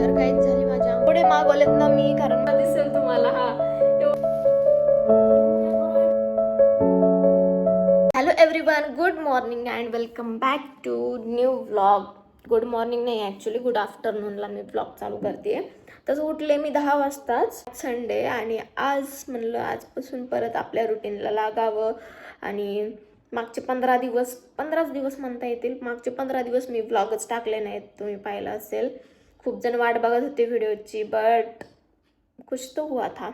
तर काहीच झाली माझ्या पुढे मागवलेत ना मी, कारण दिसेल तुम्हाला. Hello everyone, good morning and welcome back to new vlog. Good morning नाही, ॲक्च्युली गुड आफ्टरनूनला मी व्लॉग चालू करते. तसं उठले मी 10 वाजताच, संडे, आणि आज म्हणलं आजपासून परत आपल्या रुटीनला लागावं. आणि मागचे 15 दिवस म्हणता येतील, मागचे 15 दिवस मी व्लॉगच टाकले नाहीत, तुम्ही पाहिलं असेल. खूप जण वाट बघत होते व्हिडिओची, बट कुछ तो हुआ था.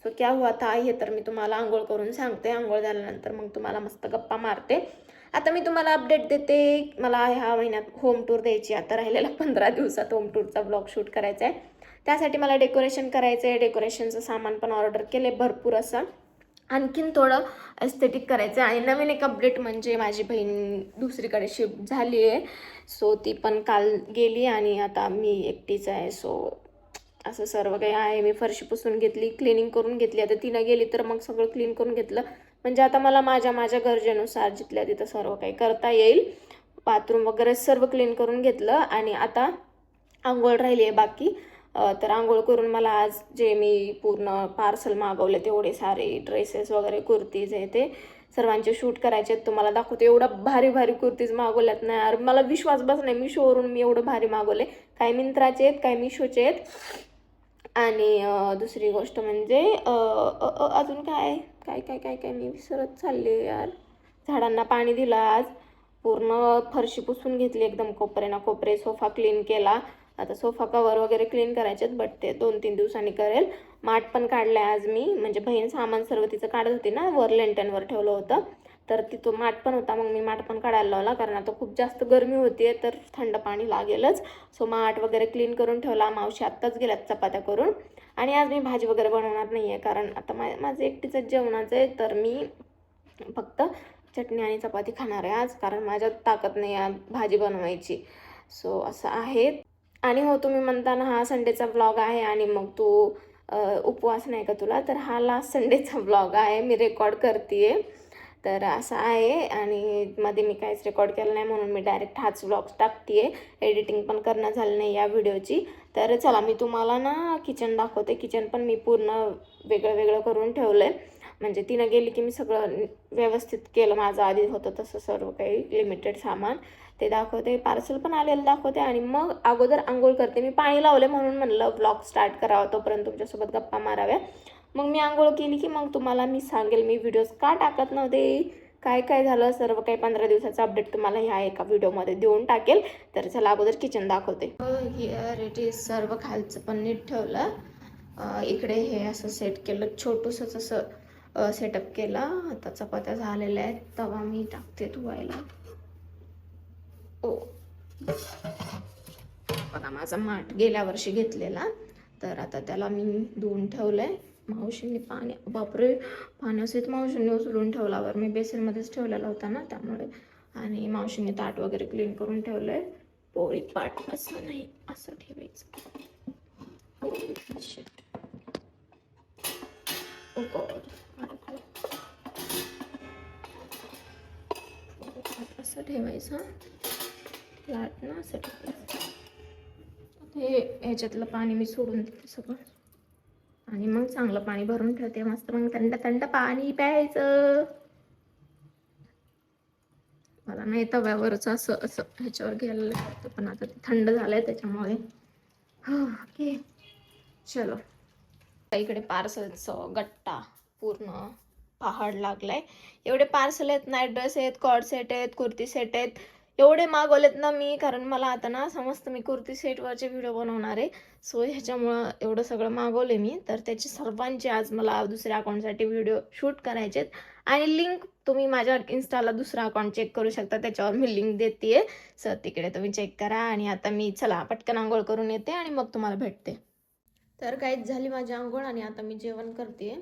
सो क्या हुआ था हे तर मी तुम्हाला आंघोळ करून सांगते. आंघोळ झाल्यानंतर मग तुम्हाला मस्त गप्पा मारते. आता मी तुम्हाला अपडेट देते. मला ह्या महिन्यात होम टूर द्यायची, आता राहिलेला 15 दिवसात होम टूरचा ब्लॉग शूट करायचा आहे. त्यासाठी मला डेकोरेशन करायचं आहे. डेकोरेशनचं सामान पण ऑर्डर केले भरपूर असं. आणखीन थोडं एस्थेटिक करायचं आहे. आणि नवीन एक अपडेट म्हणजे माझी बहीण दुसरीकडे शिफ्ट झाली आहे. सो ती पण काल गेली आणि आता मी एकटीच आहे. सो असं सर्व काही आहे. मी फरशी पुसून घेतली, क्लिनिंग करून घेतली. आता तिनं गेली तर मग सगळं क्लीन करून घेतलं, म्हणजे आता मला माझ्या गरजेनुसार जिथल्या तिथं सर्व काही करता येईल. बाथरूम वगैरे सर्व क्लीन करून घेतलं आणि आता आंघोळ राहिली आहे बाकी. तर आंघोळ करून मला आज जे मी पूर्ण पार्सल मागवले तेवढे सारे ड्रेसेस वगैरे कुर्तीज आहे ते सर्वांचे शूट करायचे आहेत. तुम्हाला दाखवते. एवढं भारी भारी कुर्तीज मागवल्यात ना यार, मला विश्वास बस नाही. मिशोवरून मी एवढं भारी मागवले. काही मिंत्राचे आहेत, काही मिशोचे आहेत. आणि दुसरी गोष्ट म्हणजे अजून काय काय काय काय काय मी विसरत चालले यार. झाडांना पाणी दिलं आज, पूर्ण फरशी पुसून घेतली एकदम कोपरे ना कोपरे. सोफा क्लीन केला. आता सोफा कवर वगैरे क्लीन करायचेत, बट ते 2-3 दिवसांनी करेल. माठ पण काढलं आहे आज मी, म्हणजे बहीण सामान सर्व तिचं काढत होती ना, वर लेंटनवर ठेवलं होतं, तर तिथं माठ पण होता. मग मी माठ पण काढायला लावला, कारण आता खूप जास्त गरमी होती आहे, तर थंड पाणी लागेलच. सो माठ वगैरे क्लीन करून ठेवला. मावशी आत्ताच गेल्यात चपात्या करून. आणि आज मी भाजी वगैरे बनवणार नाही आहे, कारण आता माझं एकटीचं जेवणाचं आहे, तर मी फक्त चटणी आणि चपाती खाणार आहे आज, कारण माझ्यात ताकद नाही आहे भाजी बनवायची. सो असं आहे. आणि हो, तुम्ही म्हणताना हा संडेचा व्लॉग आहे आणि मग तू उपवास नाही का तुला, तर हा लास्ट संडेचा व्लॉग आहे. मी रेकॉर्ड करते तर असं आहे. आणि मध्ये मी काहीच रेकॉर्ड केलं नाही, म्हणून मी डायरेक्ट हाच व्लॉग टाकते आहे. एडिटिंग पण करणं झालं नाही या व्हिडिओची. तर चला मी तुम्हाला ना किचन दाखवते. किचन पण मी पूर्ण वेगळं करून ठेवलं आहे, म्हणजे तिनं गेली की मी सगळं व्यवस्थित केलं. माझं आधी होतं तसं सर्व काही लिमिटेड सामान ते दाखवते. पार्सल पण आलेलं दाखवते आणि मग अगोदर आंघोळ करते. मी पाणी लावले म्हणून म्हणलं व्लॉग स्टार्ट करावा, तोपर्यंत तुमच्यासोबत गप्पा माराव्या. मग मी आंघोळ केली की मग तुम्हाला मी सांगेल मी व्हिडिओज का टाकत नव्हते, काय काय झालं, सर्व काही 15 दिवसाचा अपडेट तुम्हाला ह्या एका व्हिडिओमध्ये देऊन टाकेल. तर चला अगोदर किचन दाखवते. Here it is. सर्व खालचं पण नीट ठेवलं. इकडे हे असं सेट केलं, छोटूसंच असं सेटअप केला. आता चपात्या झालेल्या आहेत, तवा मी टाकते धुवायला. ओ बघा, माझा माठ गेल्या वर्षी घेतलेला, तर आता त्याला मी धुवून ठेवलंय. मावशींनी बापरे, पाण्यासहित मावशींनी उचलून ठेवल्यावर मी बेसिनमध्येच ठेवलेला होता ना, त्यामुळे. आणि मावशींनी ताट वगैरे क्लीन करून ठेवलंय. पोळी पाट असं नाही, असं ठेवायचं. असं ठेवायचं, फ्लॅट ना असं ठेवायचं. हे ह्याच्यातलं पाणी मी सोडून देते सगळं, आणि मग चांगलं पाणी भरून ठेवते मस्त. मग थंड थंड पाणी प्यायचं. मला नाही तव्यावरच असं असं ह्याच्यावर घ्यायला लागतं, पण आता ते थंड झालंय त्याच्यामुळे. ओके चलो. इकडे पार्सलचं गट्टा पूर्ण पहाड लागलाय. एवढे पार्सल आहेत, नाईट ड्रेस आहेत, कॉर्ड सेट आहेत, कुर्ती सेट आहेत. एवढे मागवलेत ना मी, कारण मला आता ना समजतं मी कुर्ती सेटवरचे व्हिडिओ बनवणार आहे. सो ह्याच्यामुळं एवढं सगळं मागवले मी. तर त्याचे सर्वांचे आज मला दुसऱ्या अकाउंटसाठी व्हिडिओ शूट करायचे आहेत. आणि लिंक तुम्ही माझ्या इन्स्टाला दुसरा अकाउंट चेक करू शकता, त्याच्यावर मी लिंक देते. सर तिकडे तुम्ही चेक करा. आणि आता मी चला पटकन आंघोळ करून येते आणि मग तुम्हाला भेटते. तर काहीच झाली माझी आंघोळ आणि आता मी जेवण करते.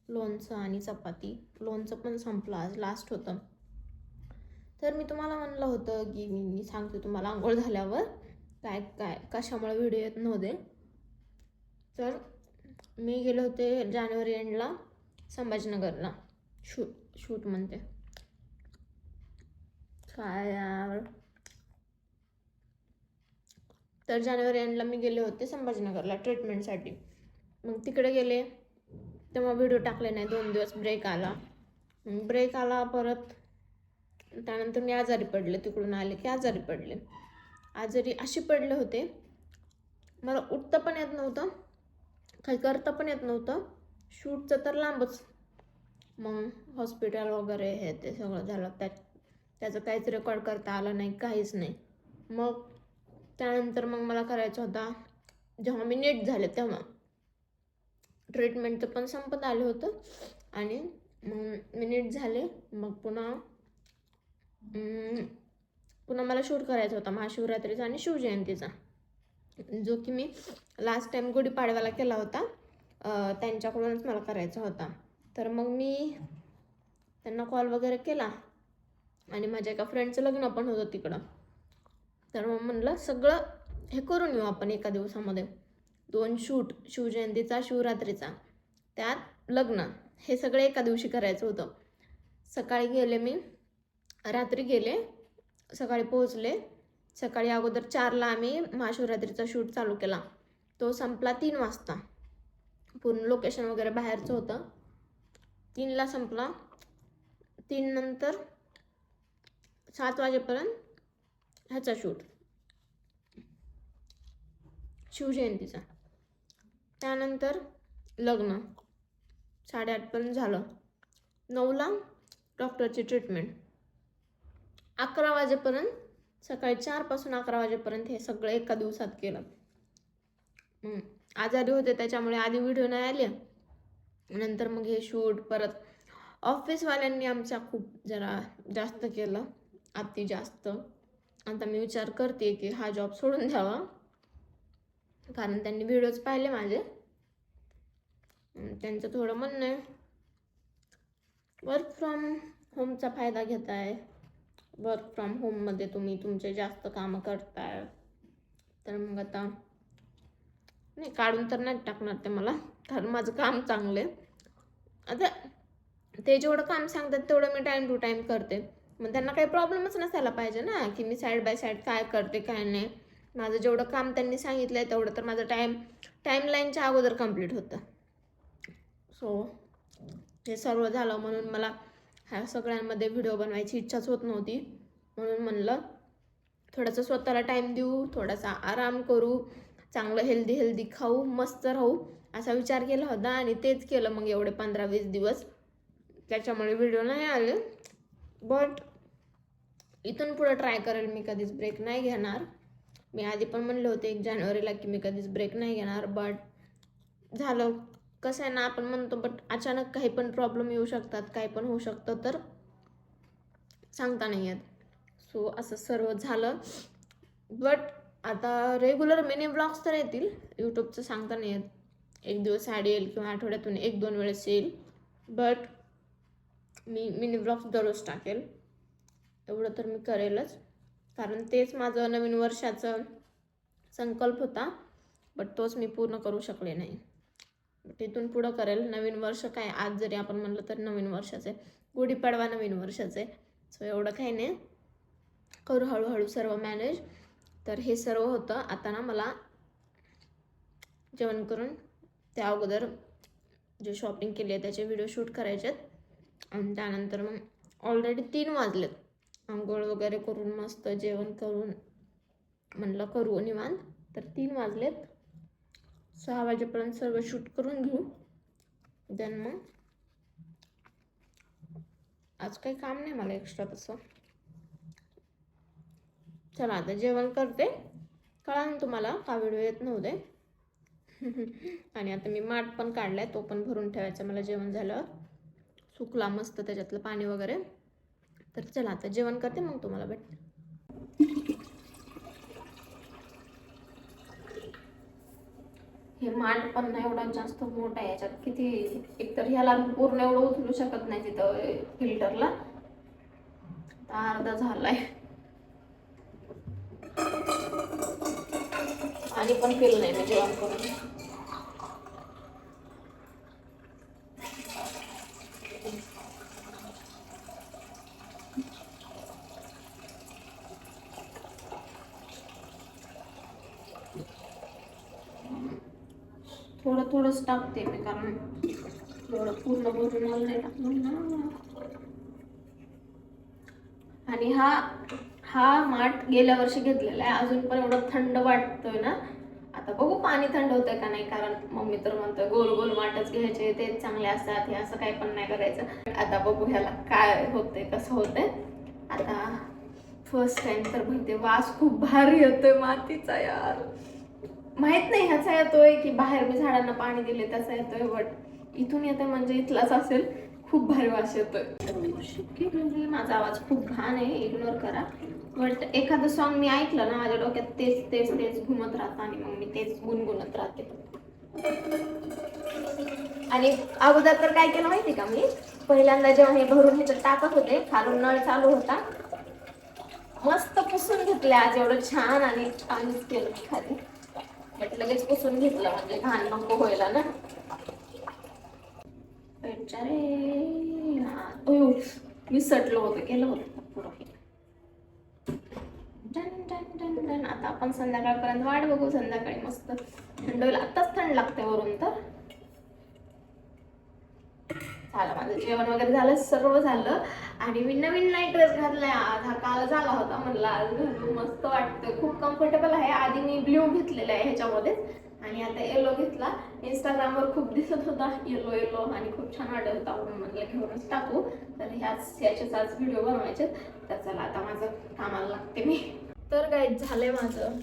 लोणचं आणि चपाती. लोणचं पण संपलं आज, लास्ट होतं. तर मी तुम्हाला म्हणलं होतं की मी सांगते तुम्हाला आंघोळ झाल्यावर काय काय कशामुळे व्हिडिओ येत नव्हते. तर मी गेले होते जानेवारी एंडला संभाजीनगरला. शूट म्हणते काय यार, तर जानेवारी एंडला मी गेले होते संभाजीनगरला ट्रीटमेंटसाठी. मग तिकडे गेले तेव्हा व्हिडिओ टाकले नाही. 2 दिवस ब्रेक आला. ब्रेक आला परत. त्यानंतर मी आजारी पडले. तिकडून आले की आजारी पडले. आजारी अशी पडले होते, मला उठता पण येत नव्हतं, काही करता पण येत नव्हतं. शूटचं तर लांबच. मग हॉस्पिटल वगैरे हे ते सगळं झालं. त्याचं काहीच रेकॉर्ड करता आलं नाही, काहीच नाही. मग त्यानंतर मग मला करायचा होता, जेव्हा मी नीट झाले तेव्हा ट्रीटमेंटचं पण संपत आलं होतं आणि मग मी नीट झाले. मग पुन्हा मला शूट करायचा होता महाशिवरात्रीचा आणि शिवजयंतीचा, जो की मी लास्ट टाइम गुढीपाडव्याला केला होता. त्यांच्याकडूनच मला करायचा होता. तर मग मी त्यांना कॉल वगैरे केला आणि माझ्या एका फ्रेंडचं लग्न पण होतं तिकडं. तर मग म्हणलं सगळं हे करून येऊ आपण एका दिवसामध्ये. 2 शूट, शिवजयंतीचा, शिवरात्रीचा, त्यात लग्न, हे सगळं एका दिवशी करायचं होतं. सकाळी गेले मी, रात्री गेले, सकाळी पोहोचले. सकाळी अगोदर 4ला आम्ही महाशिवरात्रीचा शूट चालू केला. तो संपला 3 वाजता. पूर्ण लोकेशन वगैरे बाहेरचं होतं. 3ला संपला. 3 नंतर 7 वाजेपर्यंत ह्याचा शूट शिवजयंतीचा. त्यानंतर लग्न 8:30पर्यंत झालं. 9ला डॉक्टरची ट्रीटमेंट. 11 वाजेपर्यंत, सकाळी 4 पासून 11 वाजेपर्यंत हे सगळं एका दिवसात केलं. आजारी होते त्याच्यामुळे आधी व्हिडिओ नाही आले. नंतर मग हे शूट. परत ऑफिसवाल्यांनी आमच्या खूप जरा जास्त केलं, अति जास्त. आता मी विचार करते की हा जॉब सोडून द्यावा, कारण त्यांनी व्हिडिओज पाहिले माझे. त्यांचं थोडं म्हणणं आहे वर्क फ्रॉम होमचा फायदा घेताय, वर्क फ्रॉम होममध्ये तुम्ही तुमचे जास्त कामं करताय. तर मग आता नाही, काढून तर नाही टाकणार ते मला, कारण माझं काम चांगलं आहे. आता ते जेवढं काम सांगतात तेवढं मी टाईम टू टाईम करते. मग त्यांना काही प्रॉब्लेमच नसायला पाहिजे ना की मी साईड बाय साईड काय करते काय नाही. माझं जेवढं काम त्यांनी सांगितलं आहे तेवढं तर माझं टाईमलाईनच्या अगोदर कंप्लीट होतं. सो हे सर्व झालं म्हणून मला ह्या सगळ्यांमध्ये व्हिडिओ बनवायची इच्छाच होत नव्हती. म्हणून म्हणलं थोडंसं स्वतःला टाईम देऊ, थोडासा आराम करू, चांगलं हेल्दी खाऊ, मस्त राहू, असा विचार केला होता. आणि तेच केलं मग एवढे 15-20 दिवस. त्याच्यामुळे व्हिडिओ नाही आले. बट इथून पुढं ट्राय करेल, मी कधीच ब्रेक नाही घेणार. मी आधी पण म्हणले होते 1 जानेवारीला की मी कधीच ब्रेक नाही घेणार. बट झालं कसं आहे ना, आपण म्हणतो बट अचानक काही पण प्रॉब्लेम येऊ शकतात, काही पण होऊ शकतं, तर सांगता नाही येत. सो असं सर्व झालं. बट आता रेग्युलर मिनी ब्लॉग्स तर येतील. यूट्यूबचं सांगता नाही येत, एक दिवस ॲड येईल किंवा आठवड्यातून 1-2 वेळेस येईल. बट मी मिनी ब्लॉग्स दररोज टाकेल, एवढं तर मी करेलच. कारण तेच माझं नवीन वर्षाचं संकल्प होता, बट तोच मी पूर्ण करू शकले नाही. तिथून पुढं करेल. नवीन वर्ष काय, आज जरी आपण म्हणलं तर नवीन वर्षाचं आहे, गुढीपाडवा नवीन वर्षाचं आहे. सो एवढं काही नाही, करू हळूहळू सर्व मॅनेज. तर हे सर्व होतं. आता ना मला जेवण करून त्या अगोदर जे शॉपिंग केली आहे त्याचे व्हिडिओ शूट करायचे आहेत. आणि त्यानंतर मग ऑलरेडी 3 वाजलेत. आंघोळ वगैरे करून मस्त जेवण करून म्हणलं करू निवांत. तर 3 वाजलेत. 6 वाजेपर्यंत सर्व शूट करून घेऊ. देन मग आज काही काम नाही मला एक्स्ट्रा तसं. चला आता जेवण करते. कळा ना तुम्हाला का व्हिडिओ येत नव्हते. आणि आता मी माठ पण काढलाय, तो पण भरून ठेवायचा मला जेवण झाल्यावर, सुकला मस्त त्याच्यातलं पाणी वगैरे. तर चला आता जेवण करते, मग तुम्हाला भेटते. हे माठ पण ना एवढा जास्त मोठा आहे, याच्यात किती, एकतर ह्याला पूर्ण एवढं उचलू शकत नाही तिथं फिल्टरला, अर्धा झालाय. आणि पण केलं नाही मी जेवण करून. थोडं थोडंच टाकते मी, कारण एवढं पूर्ण भरून मला नाही टाकलं ना. आणि हा हा माठ गेल्या वर्षी घेतलेला आहे, अजून पण एवढं थंड वाटतोय ना. आता बघू पाणी थंड होतंय का नाही, कारण मम्मी तर म्हणतोय गोल गोल माठच घ्यायचे, तेच चांगले असतात, हे असं काही पण नाही करायचं. आता बघू ह्याला काय होतंय, कसं होतंय. आता फर्स्ट टाइम तर म्हणते, वास खूप भारी येतोय मातीचा यार. माहित नाही ह्याचा येतोय की बाहेर मी झाडांना पाणी दिले त्याचा येतोय, बट इथून येतोय म्हणजे इथलाच असेल. खूप भारी वास येतोय. माझा आवाज खूप घाण आहे, इग्नोर करा. बट एखादं सॉन्ग मी ऐकलं ना, माझ्या डोक्यात तेच तेच तेच घुमत राहतं आणि मग मी तेच गुणगुणत राहते. आणि अगोदर तर काय केलं माहिती का, मी पहिल्यांदा जेव्हा हे भरून ह्याच्यात टाकत होते, खालून नळ चालू होता, मस्त पुसून घेतले आज एवढं छान, आणि पाणीच केलं मी खाली. बट लगेच पुसून घेतलं म्हणजे घाण नको व्हायला ना. विसरलो होतं, केलं होतं पुढं. आता आपण संध्याकाळपर्यंत वाट बघू. संध्याकाळी मस्त थंड होईल, आत्ताच थंड लागते वरून तर. झालं माझं जेवण वगैरे झालं, सर्व झालं. आणि मी नवीन नाईट ड्रेस घातलाय आज, हा काल झाला होता, म्हणलं आज घालू, मस्त वाटतं, खूप कम्फर्टेबल आहे. आधी मी ब्ल्यू घेतलेला आहे ह्याच्यामध्ये, आणि आता येलो घेतला. इंस्टाग्रामवर खूप दिसत होता येलो येलो आणि खूप छान वाटत होता, म्हणून म्हटलं घेऊनच टाकू. तर ह्याचेच आज व्हिडिओ बनवायचे. तर चला आता माझं कामाला लागते मी. तर काय झालंय माझं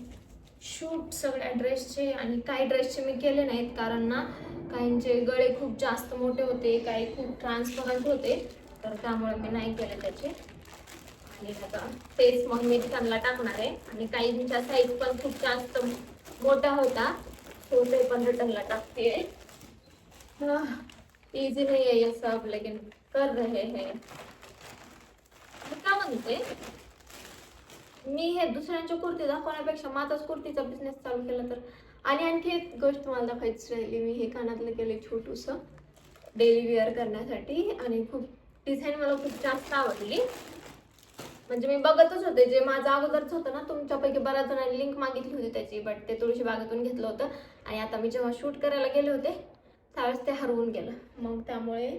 शूट सगळ्या ड्रेसचे, आणि काही ड्रेसचे मी केले नाहीत, कारण ना काहींचे गळे खूप जास्त मोठे होते, काही खूप ट्रान्सपरंट होते, तर त्यामुळे मी नाही केले त्याचे. आणि आता तेच मग मी त्यांना टाकणार आहे. आणि काहींच्या साईज पण खूप जास्त मोठा होता, तो ते पण रिटर्नला टाकते. इजी नहीं है ये सब, लेकिन कर रहे हैं. काय म्हणते, मी हे दुसऱ्यांच्या कुर्ती दाखवण्यापेक्षा माझाच कुर्तीचा बिझनेस चालू केला तर. आणि आणखी एक गोष्ट मला दाखवायची राहिली, मी हे कानातलं केले छोटूसं डेली वेअर करण्यासाठी, आणि खूप डिझाईन मला खूप जास्त आवडली. म्हणजे मी बघतच होते, जे माझं अगोदरच होतं ना, तुमच्यापैकी बऱ्याच जणांनी लिंक मागितली होती त्याची, बट ते तुळशीबागेतून घेतलं होतं. आणि आता मी जेव्हा शूट करायला गेले होते त्यावेळेस ते हरवून गेलं. मग त्यामुळे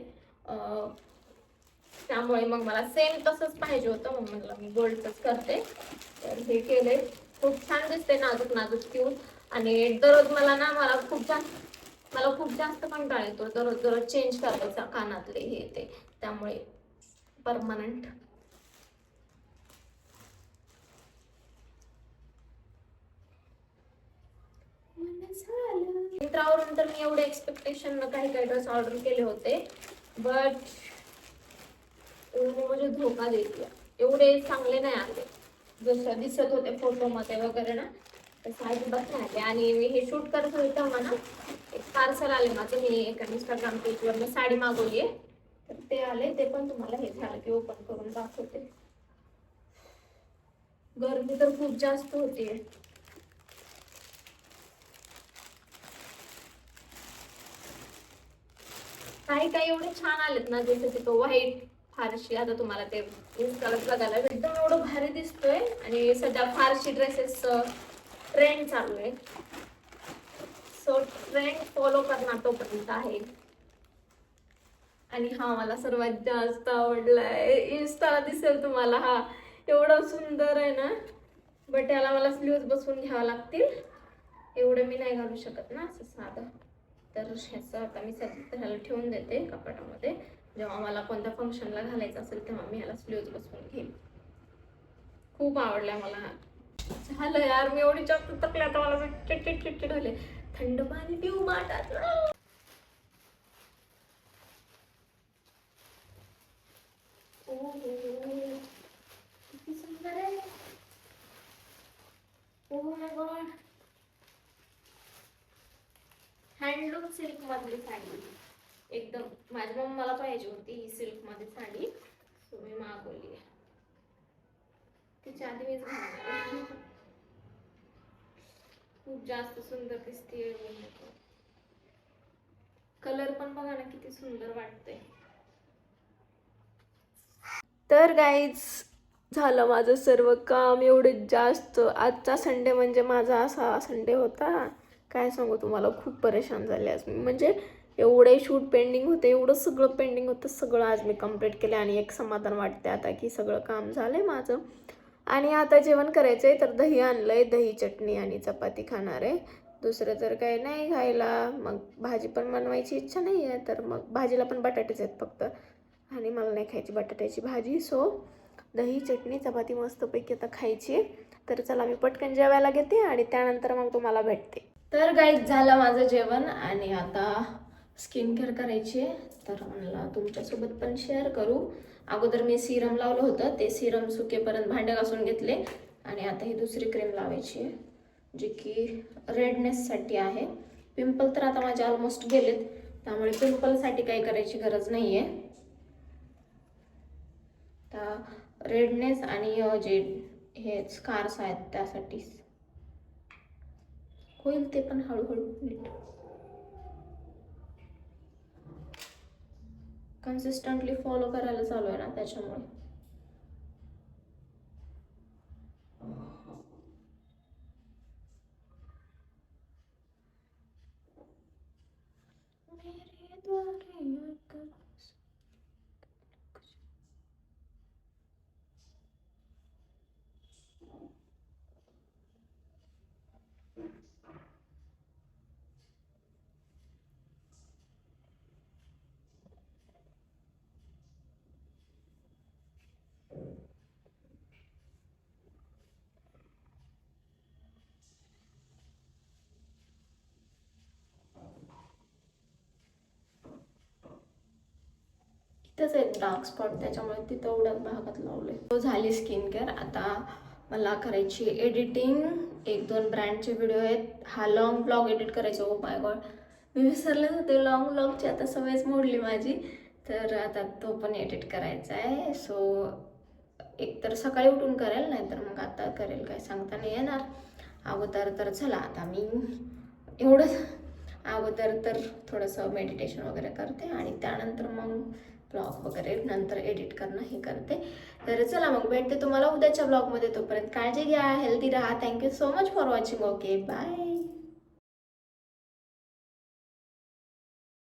मग मला सेम तसंच पाहिजे होतं, मग म्हटलं मी गोल्डचंच करते. तर हे केले, खूप छान दिसते, नाजूक नाजूक क्यूट. आणि दररोज मला खूप जास्त कंटाळा येतो दररोज चेंज करायचा कानातले हे ते, त्यामुळे परमनंट. मिंत्रावरून तर मी एवढे एक्सपेक्टेशन काही काही ड्रेस ऑर्डर केले होते, बट म्हणजे धोका देते, एवढे चांगले नाही आले जसं दिसत होते फोटोमध्ये वगैरे ना, तसं अजिबात नाही आले. आणि मी हे शूट करत होते तेव्हा ना एक पार्सल आले माझं, मी एका इंस्टाग्राम पेजवर साडी मागवली आहे, तर ते आले. ते पण तुम्हाला हे झालं की ओपन करून दाखवते. गर्दी तर खूप जास्त होतीये. काही काही एवढे छान आलेत ना, जसं की तो व्हाईट फारशी, आता तुम्हाला ते इंस्टाला बघायला एकदम एवढं भारी दिसतोय. आणि सध्या फारशी ड्रेसेस ट्रेंड चालू आहे, सो ट्रेंड फॉलो करणं तोपर्यंत आहे. आणि हा मला सर्वात जास्त आवडलाय, इंस्टाला दिसेल तुम्हाला, हा एवढा सुंदर आहे ना, बट याला मला स्लीव्ज बसवून घ्यावं लागतील, एवढं मी नाही घालू शकत ना असं साधं. तर ह्याचं आता मी सध्या ह्याला ठेवून देते कपाटामध्ये, जेव्हा मला कोणत्या फंक्शनला घालायचं असेल तेव्हा मी ह्याला स्लीव्ज बसवून घेईन. खूप आवडलाय मला. झालं यार, मी एवढी जास्त थकले आता, मला चिडचिड होले. थंड पाणी पिऊ माठात. किती सुंदर आहे. Oh my God, handloom silk मधली साडी, एकदम माझ्या मम्माला पाहिजे होती ही सिल्क मध्ये साडी, सो मी मागवली. तिच्या आधी मीच घालणार. खूप जास्त सुंदर दिसते, कलर पण बघा ना किती सुंदर वाटते. तर गाईज झालं माझं सर्व काम. एवढे जास्त आजचा संडे म्हणजे माझा असा संडे होता, काय सांगू तुम्हाला. खूप परेशान झाले आज मी. म्हणजे एवढे शूट पेंडिंग होते, एवढं सगळं पेंडिंग होतं, सगळं आज मी कंप्लीट केलं. आणि एक समाधान वाटते आता की सगळं काम झालंय माझं. आणि आता जेवण करायचंय, तर दही आणलंय, दही चटणी आणि चपाती खाणार आहे. दुसरं तर काही नाही खायला. मग भाजी पण बनवायची इच्छा नाही आहे, तर मग भाजीला पण बटाटेच आहेत फक्त, आणि मला नाही खायची बटाट्याची भाजी. सो दही चटणी चपाती मस्तपैकी आता खायची. तर चला मी पटकन जेवायला घेते आणि त्यानंतर मग तुम्हाला भेटते. तर गाईज झालं माझं जेवण आणि आता स्किन केअर करायची आहे. तर मला तुमच्यासोबत पण शेअर करू. अगोदर मी सिरम लावलं होतं, ते सिरम सुकेपर्यंत भांडे घासून घेतले. आणि आता ही दुसरी क्रीम लावायची आहे, जी की रेडनेससाठी आहे. पिंपल तर आता माझे ऑलमोस्ट गेलेत, त्यामुळे पिंपलसाठी काही करायची गरज नाही आहे. तर रेडनेस आणि जे हे स्कार्स आहेत त्यासाठी होईल ते पण हळूहळू नीट. कन्सिस्टंटली फॉलो करायला चालू आहे ना, त्याच्यामुळे. इथंच एक डार्क स्पॉट, त्याच्यामुळे तिथं एवढ्याच भागात लावलंय. झाली स्किन केअर. आता मला करायची एडिटिंग. 1-2 ब्रँडचे व्हिडिओ आहेत. हा लॉंग ब्लॉग एडिट करायचा. ओ माय गॉड, मी विसरलेच होते लॉंग ब्लॉगची. आता सवयच मोडली माझी. तर आता तो पण एडिट करायचा आहे. सो एक तर सकाळी उठून करेल, नाही तर मग आता करेल, काय सांगता नाही येणार. अगोदर तर चला आता मी एवढंच, अगोदर तर थोडंसं मेडिटेशन वगैरे करते आणि त्यानंतर मग ब्लॉग वगैरे नंतर एडिट करणं हे करते. तर चला मग भेटते तुम्हाला उद्याच्या ब्लॉगमध्ये. तोपर्यंत काळजी घ्या, हेल्दी राहा. Thank you so much for watching. Okay, bye.